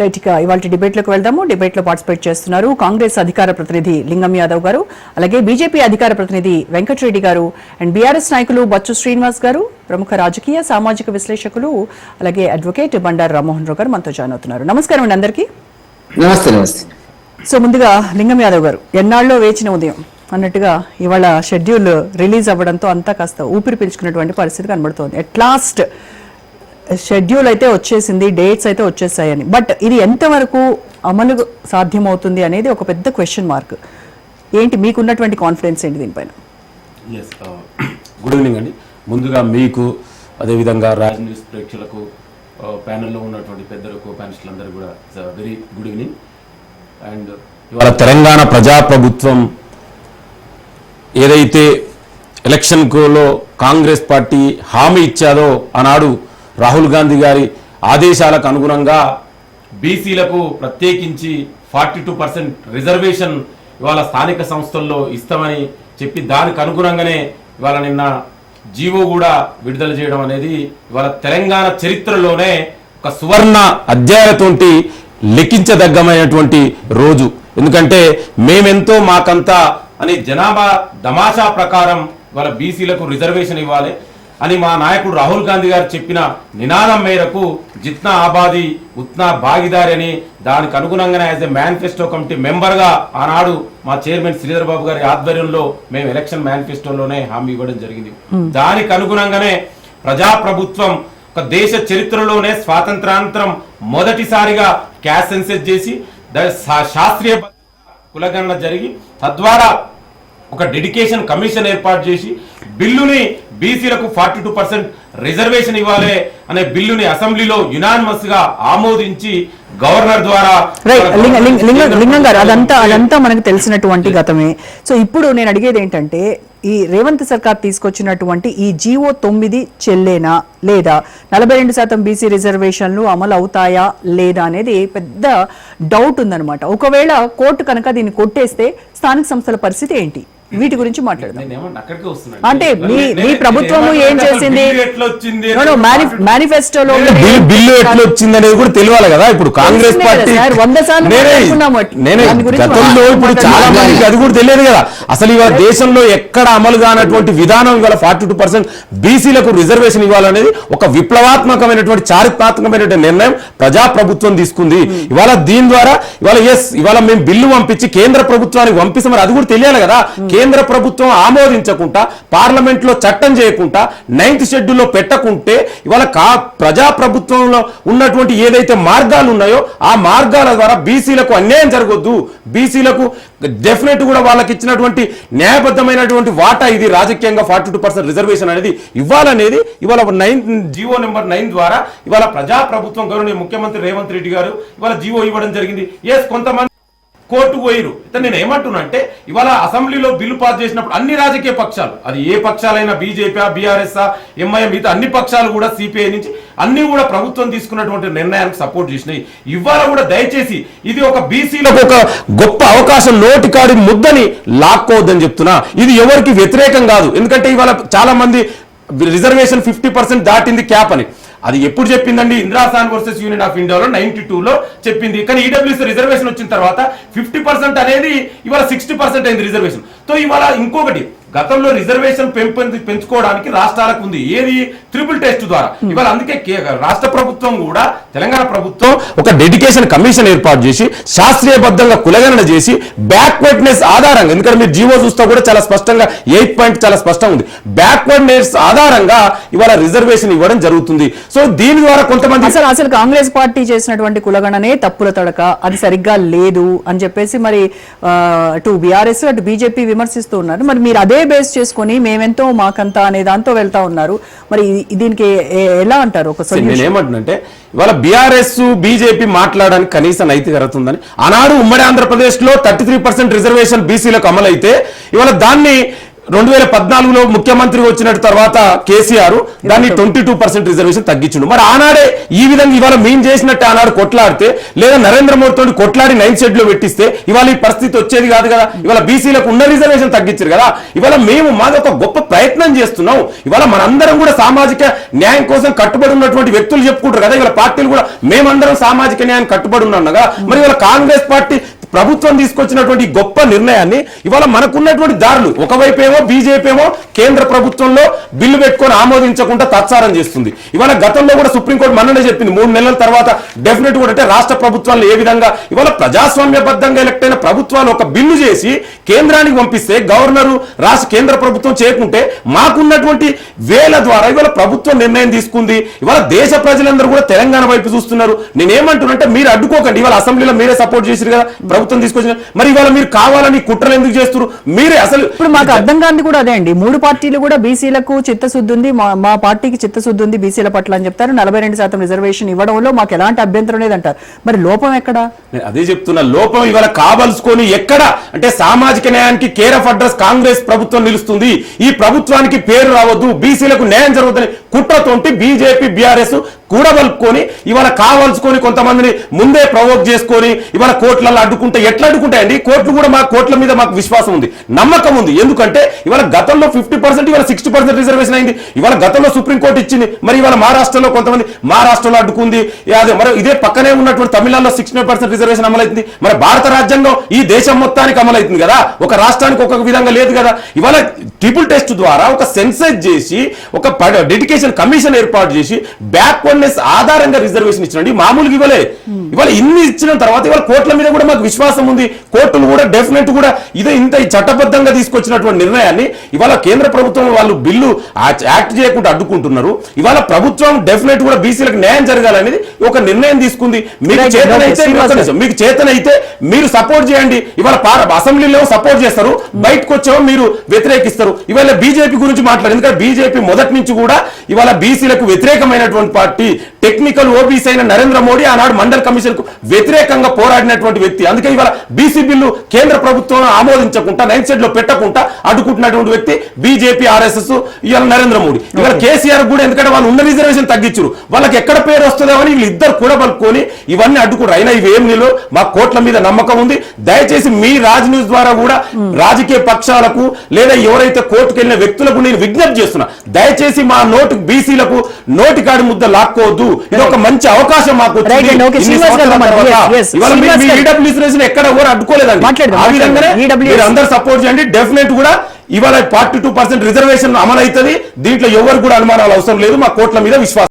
Right, ఇక ఇవాళ డిబేట్లోకి వెళ్దాము. డిబేట్లో పార్టిసిపేట్ చేస్తున్నారు కాంగ్రెస్ అధికార ప్రతినిధి లింగం యాదవ్ గారు, అలాగే బీజేపీ అధికార ప్రతినిధి వెంకటరెడ్డి గారు, అండ్ బీఆర్ఎస్ నాయకులు బచ్చు శ్రీనివాస్ గారు, ప్రముఖ రాజకీయ సామాజిక విశ్లేషకులు, అలాగే అడ్వకేట్ బండారు రామ్మోహన్ రావు గారు మనతో జాయిన్ అవుతున్నారు. నమస్కారం అండి అందరికీ. నమస్తే. నమస్తే. సో ముందుగా లింగం యాదవ్ గారు, ఎన్నాళ్ళలో వేచిన ఉదయం అన్నట్టుగా ఇవాళ షెడ్యూల్ రిలీజ్ అవ్వడంతో అంతా కాస్త ఊపిరి పీల్చుకున్నటువంటి పరిస్థితి కనబడుతోంది. ఎట్ లాస్ట్ షెడ్యూల్ అయితే వచ్చేసింది, డేట్స్ అయితే వచ్చేసాయని. బట్ ఇది ఎంతవరకు అమలు సాధ్యమవుతుంది అనేది ఒక పెద్ద క్వశ్చన్ మార్క్. ఏంటి మీకున్నటువంటి కాన్ఫిడెన్స్ ఏంటి దీనిపైన? గుడ్ ఈవినింగ్ అండి. ముందుగా మీకు, అదేవిధంగా రాజ్ న్యూస్ ప్రేక్షకులకు, ప్యానెల్లో ఉన్నటువంటి పెద్దలకు, ప్యానలిస్టులందరూ కూడా వెరీ గుడ్ ఈవినింగ్. అండ్ ఇవాళ తెలంగాణ ప్రజాప్రభుత్వం ఏదైతే ఎలక్షన్లో కాంగ్రెస్ పార్టీ హామీ ఇచ్చాదో, ఆనాడు రాహుల్ గాంధీ గారి ఆదేశాలకు అనుగుణంగా బీసీలకు ప్రత్యేకించి 42% రిజర్వేషన్ ఇవాళ స్థానిక సంస్థల్లో ఇస్తామని చెప్పి దానికి అనుగుణంగానే ఇవాళ నిన్న జీవో కూడా విడుదల చేయడం అనేది ఇవాళ తెలంగాణ చరిత్రలోనే ఒక సువర్ణ అధ్యాయాలతోటి లెక్కించదగ్గమైనటువంటి రోజు. ఎందుకంటే మేమెంతో మాకంతా అని జనాభా దమాషా ప్రకారం ఇవాళ బీసీలకు రిజర్వేషన్ ఇవ్వాలి అని మా నాయకుడు రాహుల్ గాంధీ గారు చెప్పిన నినాదం మేరకు జిత్నా ఆబాదీ ఉత్నా భాగీదారి అని దానికి అనుగుణంగానే యాజ్ ఎ మేనిఫెస్టో కమిటీ మెంబర్గా ఆనాడు మా చైర్మన్ శ్రీధర్ బాబు గారి ఆధ్వర్యంలో మేము ఎలక్షన్ మేనిఫెస్టోలోనే హామీ ఇవ్వడం జరిగింది. దానికి అనుగుణంగానే ప్రజాప్రభుత్వం ఒక దేశ చరిత్రలోనే స్వాతంత్రానంతరం మొదటిసారిగా క్యాస్ట్ సెన్సెస్ చేసి శాస్త్రీయ కులగణన జరిగి తద్వారా ఒక డెడికేషన్ కమిషన్ ఏర్పాటు చేసి బిల్లుని బీసీలకు 42% రిజర్వేషన్ ఇవ్వాలి అనే బిల్లుని అసెంబ్లీలో యునానిమస్ గా ఆమోదించి గవర్నర్ ద్వారా లింగం గారు అదంతా మనకు తెలిసినటువంటి గతమే. సో ఇప్పుడు నేను అడిగేది ఏంటంటే, ఈ రేవంత్ సర్కార్ తీసుకొచ్చినటువంటి ఈ జీవో 9 చెల్లేనా లేదా, 42% బీసీ రిజర్వేషన్లు అమలు అవుతాయా లేదా అనేది పెద్ద డౌట్ ఉందన్నమాట. ఒకవేళ కోర్టు కనుక దీన్ని కొట్టేస్తే స్థానిక సంస్థల పరిస్థితి ఏంటి? వీటి గురించి మాట్లాడదాం. అంటే మీ ప్రభుత్వము ఏం చేసింది, మేనిఫెస్టోలో బిల్లు ఎట్లా వచ్చింది అనేది కూడా తెలియాలి కదా. ఇప్పుడు కాంగ్రెస్ పార్టీ గతంలో ఇప్పుడు చాలా మందికి అది కూడా తెలియదు కదా. అసలు ఇవాళ దేశంలో ఎక్కడ అమలు కానటువంటి విధానం ఇవాళ 42% బీసీలకు రిజర్వేషన్ ఇవ్వాలనేది ఒక విప్లవాత్మకమైనటువంటి చారిత్రాత్మకమైనటువంటి నిర్ణయం ప్రజాప్రభుత్వం తీసుకుంది. ఇవాళ దీని ద్వారా ఇవాళ మేము బిల్లు పంపించి కేంద్ర ప్రభుత్వానికి పంపిస్తామని అది కూడా తెలియాలి కదా. కేంద్ర ప్రభుత్వం ఆమోదించకుండా, పార్లమెంట్ లో చట్టం చేయకుండా, 9th షెడ్యూల్లో పెట్టకుంటే ఇవాళ ప్రజాప్రభుత్వంలో ఉన్నటువంటి ఏదైతే మార్గాలు ఉన్నాయో ఆ మార్గాల ద్వారా బీసీలకు అన్యాయం జరగొద్దు, బీసీలకు డెఫినెట్ కూడా వాళ్ళకి ఇచ్చినటువంటి న్యాయబద్ధమైనటువంటి వాటా ఇది రాజకీయంగా 42% రిజర్వేషన్ అనేది ఇవ్వాలనేది ఇవాళ జీవో నెంబర్ 9 ద్వారా ఇవాళ ప్రజాప్రభుత్వం గౌరవనీయ ముఖ్యమంత్రి రేవంత్ రెడ్డి గారు ఇవాళ జీవో ఇవ్వడం జరిగింది. కొంతమంది కోర్టు పోయిరు. నేను ఏమంటున్నా అంటే, ఇవాళ అసెంబ్లీలో బిల్లు పాస్ చేసినప్పుడు అన్ని రాజకీయ పక్షాలు, అది ఏ పక్షాలైనా బీజేపీ, బీఆర్ఎస్, ఎంఐఎం, మిగతా అన్ని పక్షాలు కూడా సిపిఐ నుంచి అన్ని కూడా ప్రభుత్వం తీసుకున్నటువంటి నిర్ణయానికి సపోర్ట్ చేసినాయి. ఇవాళ కూడా దయచేసి ఇది ఒక బీసీలకు ఒక గొప్ప అవకాశం, నోటికాడి ముద్దని లాక్కోవద్దని చెప్తున్నా. ఇది ఎవరికి వ్యతిరేకం కాదు. ఎందుకంటే ఇవాళ చాలా మంది రిజర్వేషన్ 50% దాటింది క్యాప్ అని. అది ఎప్పుడు చెప్పిందండి? ఇందిరాసాన్ వర్సెస్ యూనియన్ ఆఫ్ ఇండియాలో 92లో చెప్పింది. కానీ ఈడబ్ల్యూసీ రిజర్వేషన్ వచ్చిన తర్వాత 50% అనేది ఇవాళ 60% అయింది రిజర్వేషన్. సో ఇవాళ ఇంకొకటి, గతంలో రిజర్వేషన్ పెంచుకోవడానికి రాష్ట్రాలకు ఉంది, ఏది? ట్రిపుల్ టెస్ట్ ద్వారా. ఇవాళ అందుకే రాష్ట్ర ప్రభుత్వం కూడా, తెలంగాణ ప్రభుత్వం ఒక డెడికేషన్ కమిషన్ ఏర్పాటు చేసి శాస్త్రీయబద్ధంగా కులగణన చేసి బ్యాక్వర్డ్నెస్ ఆధారంగా, ఎందుకంటే మీరు జీవో చూస్తా కూడా చాలా స్పష్టంగా 8 పాయింట్ చాలా స్పష్టంగా ఉంది, బ్యాక్వర్డ్నెస్ ఆధారంగా ఇవాళ రిజర్వేషన్ ఇవ్వడం జరుగుతుంది. సో దీని ద్వారా కొంతమంది అసలు కాంగ్రెస్ పార్టీ చేసినటువంటి కులగణనే తప్పుల తడక, అది సరిగ్గా లేదు అని చెప్పేసి మరి అటు బీఆర్ఎస్ అటు బీజేపీ విమర్శిస్తూ ఉన్నారు. మరి మీరు అదే బేస్ చేసుకుని మేమెంతో మాకంతా అనే దాంతో వెళ్తా ఉన్నారు. మరి దీనికి ఎలా అంటారు? నేను ఏమంటున్నంటే, ఇవాళ బీఆర్ఎస్ బీజేపీ మాట్లాడడానికి కనీస నైతికత ఉందని. ఆనాడు ఉమ్మడి ఆంధ్రప్రదేశ్ లో 33% రిజర్వేషన్ బీసీలకు అమలైతే ఇవాళ దాన్ని 2014లో ముఖ్యమంత్రి వచ్చిన తర్వాత కేసీఆర్ దాన్ని 22% రిజర్వేషన్ తగ్గించిండు. మరి ఆనాడే ఈ విధంగా ఇవాళ మేము చేసినట్టు ఆనాడు కొట్లాడితే లేదా నరేంద్ర మోడీతో కొట్లాడి 9 షెడ్ లో పెట్టిస్తే ఇవాళ ఈ పరిస్థితి వచ్చేది కాదు కదా. ఇవాళ బీసీలకు ఉన్న రిజర్వేషన్ తగ్గించారు కదా. ఇవాళ మేము మాది ఒక గొప్ప ప్రయత్నం చేస్తున్నాం. ఇవాళ మనందరం కూడా సామాజిక న్యాయం కోసం కట్టుబడి ఉన్నటువంటి వ్యక్తులు చెప్పుకుంటారు కదా. ఇవాళ పార్టీలు కూడా మేమందరం సామాజిక న్యాయం కట్టుబడి ఉన్నాం కదా. మరి ఇవాళ కాంగ్రెస్ పార్టీ ప్రభుత్వం తీసుకొచ్చినటువంటి గొప్ప నిర్ణయాన్ని ఇవాళ మనకున్నటువంటి దారులు ఒకవైపు ఏమో బీజేపీ ఏమో కేంద్ర ప్రభుత్వంలో బిల్లు పెట్టుకొని ఆమోదించకుండా తత్సారం చేస్తుంది. ఇవాళ గతంలో కూడా సుప్రీంకోర్టు మొన్ననే చెప్పింది 3 నెలల తర్వాత డెఫినెట్ కూడా అంటే రాష్ట్ర ప్రభుత్వాలు ఏ విధంగా ఇవాళ ప్రజాస్వామ్యబద్ధంగా ఎలక్ట్ అయిన ప్రభుత్వాలు ఒక బిల్లు చేసి కేంద్రానికి పంపిస్తే గవర్నరు రాష్ట్ర కేంద్ర ప్రభుత్వం చేయకుంటే మాకున్నటువంటి వేల ద్వారా ఇవాళ ప్రభుత్వం నిర్ణయం తీసుకుంది. ఇవాళ దేశ ప్రజలందరూ కూడా తెలంగాణ వైపు చూస్తున్నారు. నేనేమంటున్నంటే మీరు అడ్డుకోకండి. ఇవాళ అసెంబ్లీలో మీరే సపోర్ట్ చేశారు కదా ప్రభుత్వం తీసుకొచ్చిన. మరి ఇవాళ మీరు కావాలని కుట్రలు ఎందుకు చేస్తున్నారు? మీరే అసలు ఇప్పుడు మాకు అర్థం కాంది కూడా అదే అండి. 3 పార్టీలు కూడా బీసీలకు చిత్తశుద్ధి ఉంది, మా పార్టీకి చిత్తశుద్ధి ఉంది బీసీల పట్ల అని చెప్తారు. 42% రిజర్వేషన్ ఇవ్వడంలో మాకు ఎలాంటి అభ్యంతరం లేదంటారు. మరి లోపం ఎక్కడ? అదే చెప్తున్నా, లోపం ఇవాళ కావలసుకొని ఎక్కడ అంటే సామాజిక న్యాయానికి కేర్ ఆఫ్ అడ్రస్ కాంగ్రెస్ ప్రభుత్వం నిలుస్తుంది. ఈ ప్రభుత్వానికి పేరు రావద్దు, బీసీలకు న్యాయం జరగదని కుట్రతోటి బీజేపీ బీఆర్ఎస్ కూడబలుపుకొని ఇవాళ కావాల్సుకొని కొంతమందిని ముందే ప్రవోక్ చేసుకొని ఇవాళ కోర్టులలో అడ్డుకుంటే ఎట్లా అడ్డుకుంటాయండి? కోర్టులు కూడా మా కోర్టుల మీద మాకు విశ్వాసం ఉంది, నమ్మకం ఉంది. ఎందుకంటే ఇవాళ గతంలో 50% ఇవాళ 60% రిజర్వేషన్ అయింది. ఇవాళ గతంలో సుప్రీంకోర్టు ఇచ్చింది. మరి ఇవాళ మహారాష్ట్రలో కొంతమంది మహారాష్ట్రలో అడ్డుకుంది. అదే మరి ఇదే పక్కనే ఉన్నటువంటి తమిళనాడులో 60% రిజర్వేషన్ అమలవుతుంది. మరి భారత రాజ్యాంగం ఈ దేశం మొత్తానికి అమలవుతుంది కదా, ఒక రాష్ట్రానికి ఒక విధంగా లేదు కదా. ఇవాళ ట్రిపుల్ టెస్ట్ ద్వారా ఒక సెన్సస్ చేసి ఒక డెడికేషన్ కమిషన్ ఏర్పాటు చేసి బ్యాక్వర్డ్నెస్ ఆధారంగా రిజర్వేషన్ ఇచ్చినండి, మామూలుగా ఇవ్వలే. ఇవాళ ఇన్ని ఇచ్చిన తర్వాత ఇవాళ కోర్టుల మీద కూడా మాకు విశ్వాసం ఉంది. కోర్టులు కూడా డెఫినెట్ కూడా ఇదే ఇంత చట్టబద్ధంగా తీసుకొచ్చినటువంటి నిర్ణయాన్ని ఇవాళ కేంద్ర ప్రభుత్వం వాళ్ళు బిల్లు యాక్ట్ చేయకుండా అడ్డుకుంటున్నారు. ఇవాళ ప్రభుత్వం డెఫినెట్ కూడా బీసీలకు న్యాయం జరగాలనేది ఒక నిర్ణయం తీసుకుంది. మీకు చేతనైతే మీరు సపోర్ట్ చేయండి. ఇవాళ అసెంబ్లీలో సపోర్ట్ చేస్తారు, బయటకు వచ్చేవో మీరు వ్యతిరేకిస్తారు. ఇవాళ బీజేపీ గురించి మాట్లాడారు. ఎందుకంటే బీజేపీ మొదటి నుంచి కూడా ఇవాళ బీసీలకు వ్యతిరేకమైనటువంటి పార్టీ. టెక్నికల్ ఓబీసీ అయిన నరేంద్ర మోడీ ఆనాడు మండల్ కమిషన్ కు వ్యతిరేకంగా పోరాడినటువంటి వ్యక్తి. అందుకే ఇవాళ బీసీ బిల్లు కేంద్ర ప్రభుత్వం ఆమోదించకుండా 9 షెడ్ లో పెట్టకుండా అడ్డుకుంటున్నటువంటి వ్యక్తి బీజేపీ ఆర్ఎస్ఎస్ ఇవాళ నరేంద్ర మోడీ. ఇవాళ కేసీఆర్ కూడా ఎందుకంటే వాళ్ళు ఉన్న రిజర్వేషన్ తగ్గించారు, వాళ్ళకి ఎక్కడ పేరు వస్తుందో అని వీళ్ళు ఇద్దరు కూడా పలుకొని ఇవన్నీ అడ్డుకుంటారు. అయినా ఇవేం నీళ్ళు మా కోట్ల మీద నమ్మకం ఉంది. దయచేసి మీ రాజ్ న్యూస్ ద్వారా కూడా రాజకీయ పక్షాలకు లేదా ఎవరైతే కోర్టుకు వెళ్ళిన వ్యక్తులకు నేను విజ్ఞప్తి చేస్తున్నా, దయచేసి మా బీసీలకు నోటికాడి ముద్ద లాక్కోవద్దు. ఇది ఒక మంచి అవకాశం మాకు ఎక్కడ ఎవరు అడ్డుకోలేదండి. ఆ విధంగానే మీరు అందరు సపోర్ట్ చేయండి. డెఫినెట్ కూడా ఇవాళ 42% రిజర్వేషన్ అమలు అవుతుంది. దీంట్లో ఎవరు కూడా అనుమానాలు అవసరం లేదు. మా కోట్ల మీద విశ్వాసం.